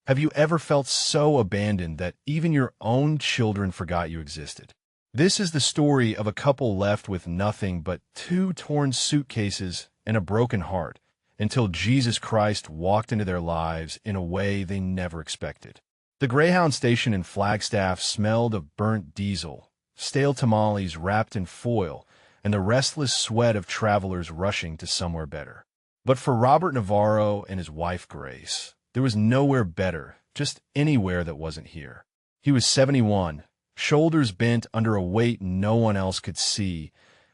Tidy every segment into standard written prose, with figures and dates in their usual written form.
Have you ever felt so abandoned that even your own children forgot you existed? This is the story of a couple left with nothing but 2 torn suitcases and a broken heart until Jesus Christ walked into their lives in a way they never expected. The Greyhound station in Flagstaff smelled of burnt diesel, stale tamales wrapped in foil, and the restless sweat of travelers rushing to somewhere better. But for Robert Navarro and his wife Grace, there was nowhere better, just anywhere that wasn't here. He was 71, shoulders bent under a weight no one else could see,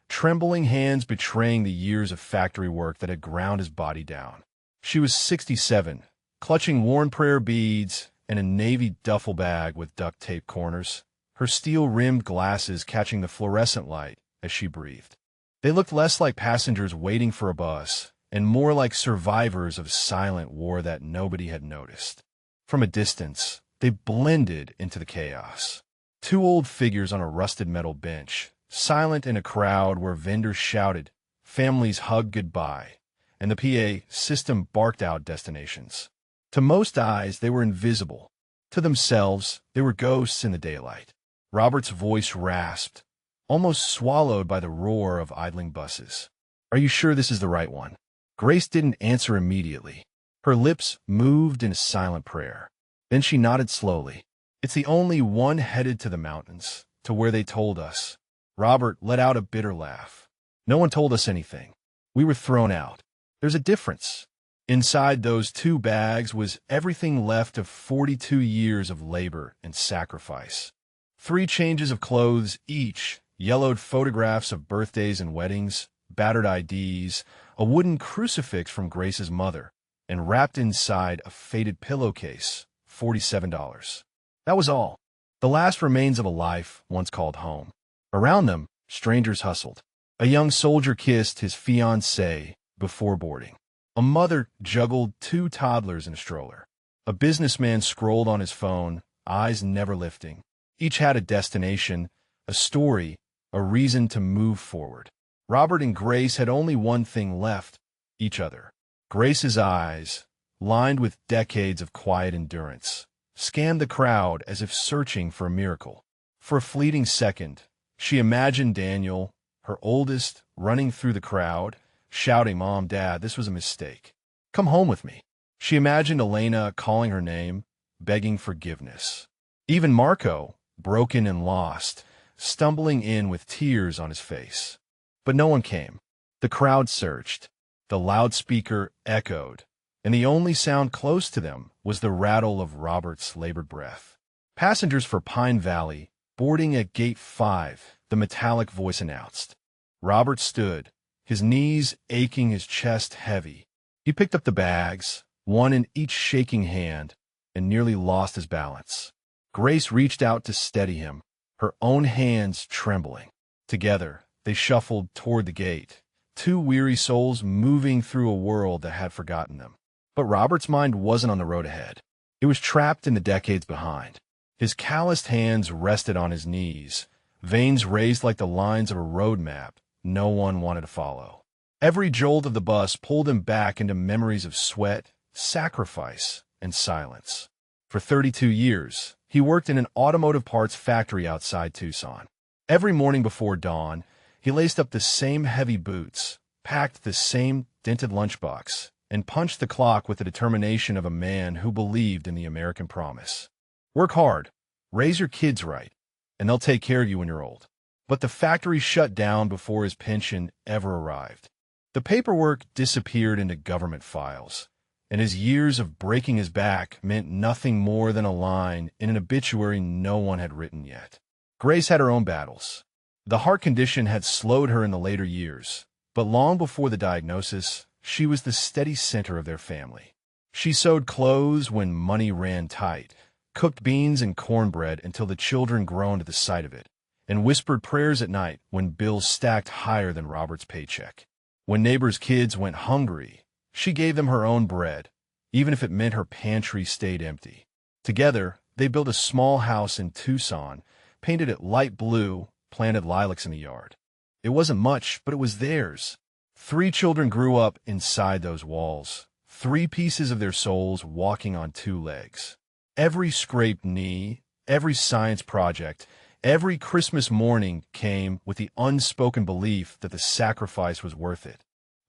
trembling hands betraying the years of factory work that had ground his body down. She was 67, clutching worn prayer beads and a navy duffel bag with duct tape corners, her steel-rimmed glasses catching the fluorescent light as she breathed. They looked less like passengers waiting for a bus and more like survivors of silent war that nobody had noticed. From a distance, they blended into the chaos. 2 old figures on a rusted metal bench, silent in a crowd where vendors shouted, families hugged goodbye, and the PA system barked out destinations. To most eyes, they were invisible. To themselves, they were ghosts in the daylight. Robert's voice rasped, almost swallowed by the roar of idling buses. "Are you sure this is the right one?" Grace didn't answer immediately. Her lips moved in a silent prayer. Then she nodded slowly. "It's the only one headed to the mountains, to where they told us." Robert let out a bitter laugh. "No one told us anything. We were thrown out. There's a difference." Inside those 2 bags was everything left of 42 years of labor and sacrifice. 3 changes of clothes each, yellowed photographs of birthdays and weddings, battered IDs, a wooden crucifix from Grace's mother, and wrapped inside a faded pillowcase, $47. That was all. The last remains of a life once called home. Around them, strangers hustled. A young soldier kissed his fiancée before boarding. A mother juggled 2 toddlers in a stroller. A businessman scrolled on his phone, eyes never lifting. Each had a destination, a story, a reason to move forward. Robert and Grace had only one thing left, each other. Grace's eyes, lined with decades of quiet endurance, scanned the crowd as if searching for a miracle. For a fleeting second, she imagined Daniel, her oldest, running through the crowd, shouting, "Mom, Dad, this was a mistake. Come home with me." She imagined Elena calling her name, begging forgiveness. Even Marco, broken and lost, stumbling in with tears on his face. But no one came. The crowd surged. The loudspeaker echoed, and the only sound close to them was the rattle of Robert's labored breath. "Passengers for Pine Valley, boarding at Gate 5, the metallic voice announced. Robert stood, his knees aching, his chest heavy. He picked up the bags, one in each shaking hand, and nearly lost his balance. Grace reached out to steady him, her own hands trembling. Together, they shuffled toward the gate, 2 weary souls moving through a world that had forgotten them. But Robert's mind wasn't on the road ahead. It was trapped in the decades behind. His calloused hands rested on his knees, veins raised like the lines of a road map no one wanted to follow. Every jolt of the bus pulled him back into memories of sweat, sacrifice, and silence. For 32 years, he worked in an automotive parts factory outside Tucson. Every morning before dawn, he laced up the same heavy boots, packed the same dented lunchbox, and punched the clock with the determination of a man who believed in the American promise. Work hard, raise your kids right, and they'll take care of you when you're old. But the factory shut down before his pension ever arrived. The paperwork disappeared into government files, and his years of breaking his back meant nothing more than a line in an obituary no one had written yet. Grace had her own battles. The heart condition had slowed her in the later years, but long before the diagnosis, she was the steady center of their family. She sewed clothes when money ran tight, cooked beans and cornbread until the children groaned at the sight of it, and whispered prayers at night when bills stacked higher than Robert's paycheck. When neighbors' kids went hungry, she gave them her own bread, even if it meant her pantry stayed empty. Together, they built a small house in Tucson, painted it light blue, planted lilacs in the yard. It wasn't much, but it was theirs. 3 children grew up inside those walls, 3 pieces of their souls walking on 2 legs. Every scraped knee, every science project, every Christmas morning came with the unspoken belief that the sacrifice was worth it.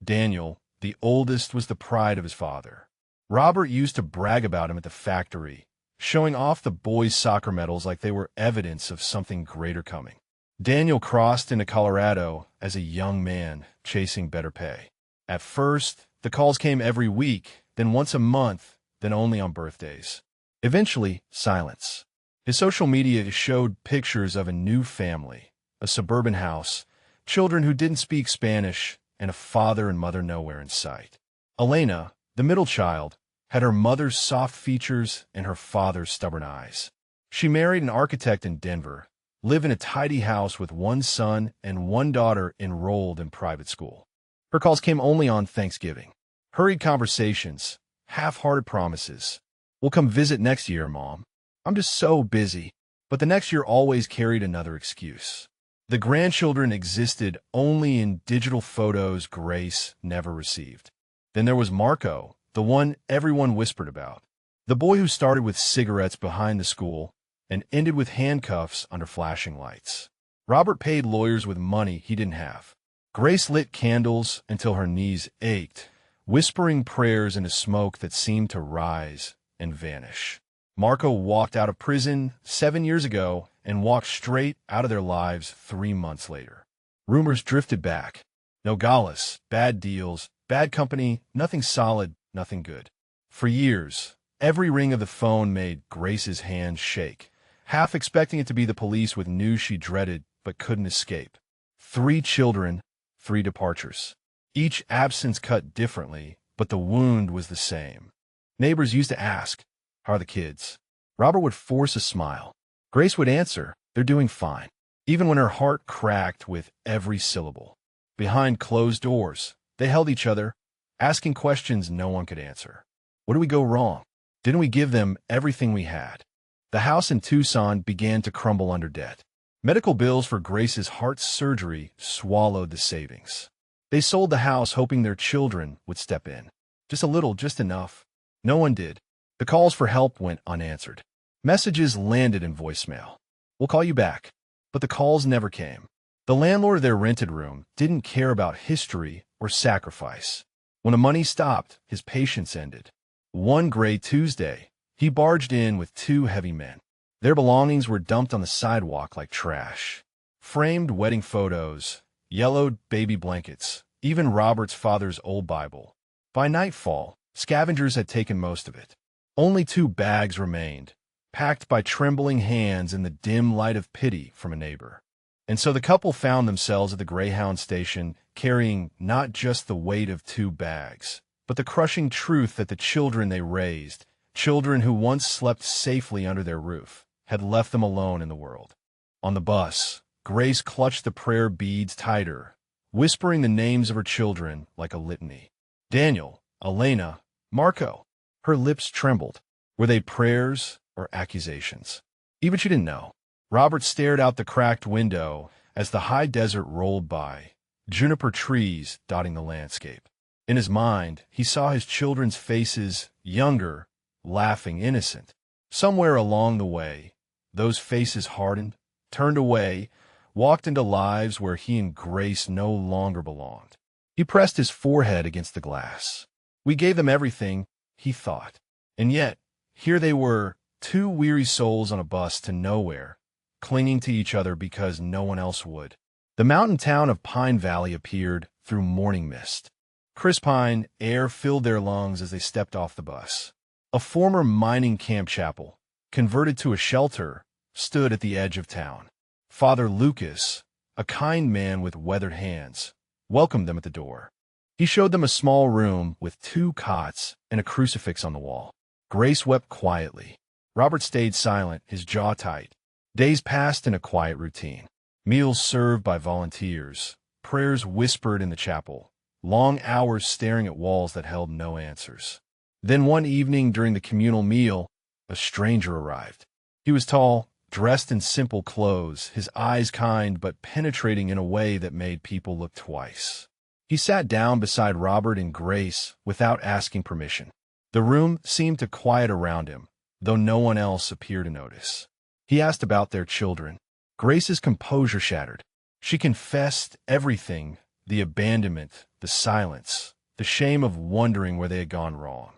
Daniel, the oldest, was the pride of his father. Robert used to brag about him at the factory, showing off the boys' soccer medals like they were evidence of something greater coming. Daniel crossed into Colorado as a young man, chasing better pay. At first, the calls came every week, then once a month, then only on birthdays. Eventually, silence. His social media showed pictures of a new family, a suburban house, children who didn't speak Spanish, and a father and mother nowhere in sight. Elena, the middle child, had her mother's soft features and her father's stubborn eyes. She married an architect in Denver, lived in a tidy house with one son and one daughter enrolled in private school. Her calls came only on Thanksgiving. Hurried conversations, half-hearted promises. "We'll come visit next year, Mom. I'm just so busy." But the next year always carried another excuse. The grandchildren existed only in digital photos Grace never received. Then there was Marco, the one everyone whispered about. The boy who started with cigarettes behind the school and ended with handcuffs under flashing lights. Robert paid lawyers with money he didn't have. Grace lit candles until her knees ached, whispering prayers in a smoke that seemed to rise and vanish. Marco walked out of prison 7 years ago and walked straight out of their lives 3 months later. Rumors drifted back. Nogales, bad deals, bad company, nothing solid, nothing good. For years, every ring of the phone made Grace's hands shake, half expecting it to be the police with news she dreaded but couldn't escape. 3 children, 3 departures. Each absence cut differently, but the wound was the same. Neighbors used to ask, "How are the kids?" Robert would force a smile. Grace would answer, "They're doing fine," even when her heart cracked with every syllable. Behind closed doors, they held each other, asking questions no one could answer. What did we go wrong? Didn't we give them everything we had? The house in Tucson began to crumble under debt. Medical bills for Grace's heart surgery swallowed the savings. They sold the house hoping their children would step in. Just a little, just enough. No one did. The calls for help went unanswered. Messages landed in voicemail. "We'll call you back." But the calls never came. The landlord of their rented room didn't care about history or sacrifice. When the money stopped, his patience ended. One gray Tuesday, he barged in with 2 heavy men. Their belongings were dumped on the sidewalk like trash. Framed wedding photos, yellowed baby blankets, even Robert's father's old Bible. By nightfall, scavengers had taken most of it. Only 2 bags remained, packed by trembling hands in the dim light of pity from a neighbor. And so the couple found themselves at the Greyhound station, carrying not just the weight of 2 bags, but the crushing truth that the children they raised, children who once slept safely under their roof, had left them alone in the world. On the bus, Grace clutched the prayer beads tighter, whispering the names of her children like a litany. Daniel, Elena, Marco. Her lips trembled. Were they prayers or accusations? Even she didn't know. Robert stared out the cracked window as the high desert rolled by, juniper trees dotting the landscape. In his mind, he saw his children's faces, younger, laughing, innocent. Somewhere along the way, those faces hardened, turned away, walked into lives where he and Grace no longer belonged. He pressed his forehead against the glass. We gave them everything, he thought. And yet, here they were, 2 weary souls on a bus to nowhere, clinging to each other because no one else would. The mountain town of Pine Valley appeared through morning mist. Crispine air filled their lungs as they stepped off the bus. A former mining camp chapel, converted to a shelter, stood at the edge of town. Father Lucas, a kind man with weathered hands, welcomed them at the door. He showed them a small room with 2 cots and a crucifix on the wall. Grace wept quietly. Robert stayed silent, his jaw tight. Days passed in a quiet routine. Meals served by volunteers, prayers whispered in the chapel, long hours staring at walls that held no answers. Then one evening during the communal meal, a stranger arrived. He was tall, dressed in simple clothes, his eyes kind but penetrating in a way that made people look twice. He sat down beside Robert and Grace without asking permission. The room seemed to quiet around him, though no one else appeared to notice. He asked about their children. Grace's composure shattered. She confessed everything: the abandonment, the silence, the shame of wondering where they had gone wrong.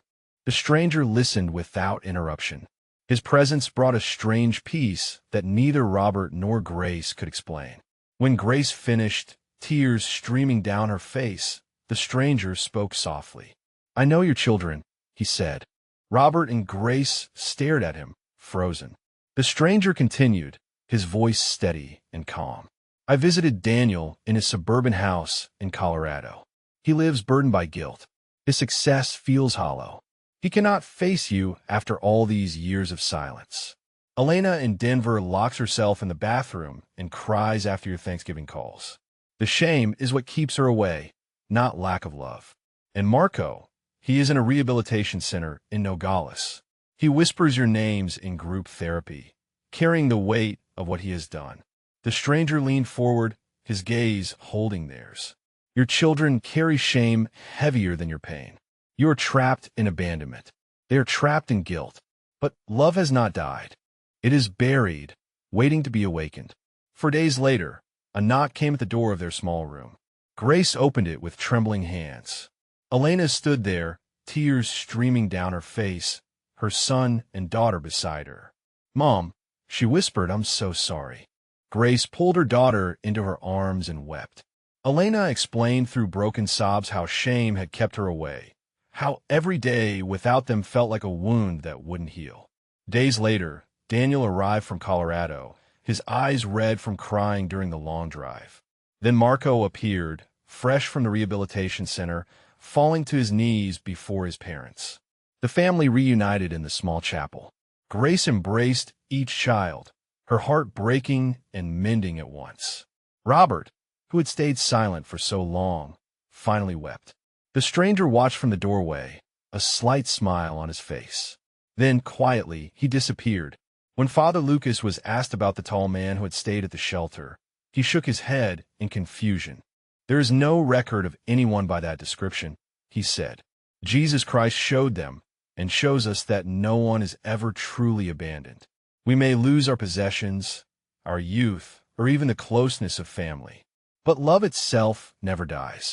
The stranger listened without interruption. His presence brought a strange peace that neither Robert nor Grace could explain. When Grace finished, tears streaming down her face, the stranger spoke softly. "I know your children," he said. Robert and Grace stared at him, frozen. The stranger continued, his voice steady and calm. "I visited Daniel in his suburban house in Colorado. He lives burdened by guilt. His success feels hollow. He cannot face you after all these years of silence. Elena in Denver locks herself in the bathroom and cries after your Thanksgiving calls. The shame is what keeps her away, not lack of love. And Marco, he is in a rehabilitation center in Nogales. He whispers your names in group therapy, carrying the weight of what he has done." The stranger leaned forward, his gaze holding theirs. "Your children carry shame heavier than your pain. You are trapped in abandonment. They are trapped in guilt. But love has not died. It is buried, waiting to be awakened." For days later, a knock came at the door of their small room. Grace opened it with trembling hands. Elena stood there, tears streaming down her face, her son and daughter beside her. "Mom," she whispered, "I'm so sorry." Grace pulled her daughter into her arms and wept. Elena explained through broken sobs how shame had kept her away, how every day without them felt like a wound that wouldn't heal. Days later, Daniel arrived from Colorado, his eyes red from crying during the long drive. Then Marco appeared, fresh from the rehabilitation center, falling to his knees before his parents. The family reunited in the small chapel. Grace embraced each child, her heart breaking and mending at once. Robert, who had stayed silent for so long, finally wept. The stranger watched from the doorway, a slight smile on his face. Then, quietly, he disappeared. When Father Lucas was asked about the tall man who had stayed at the shelter, he shook his head in confusion. "There is no record of anyone by that description," he said. "Jesus Christ showed them, and shows us that no one is ever truly abandoned. We may lose our possessions, our youth, or even the closeness of family, but love itself never dies."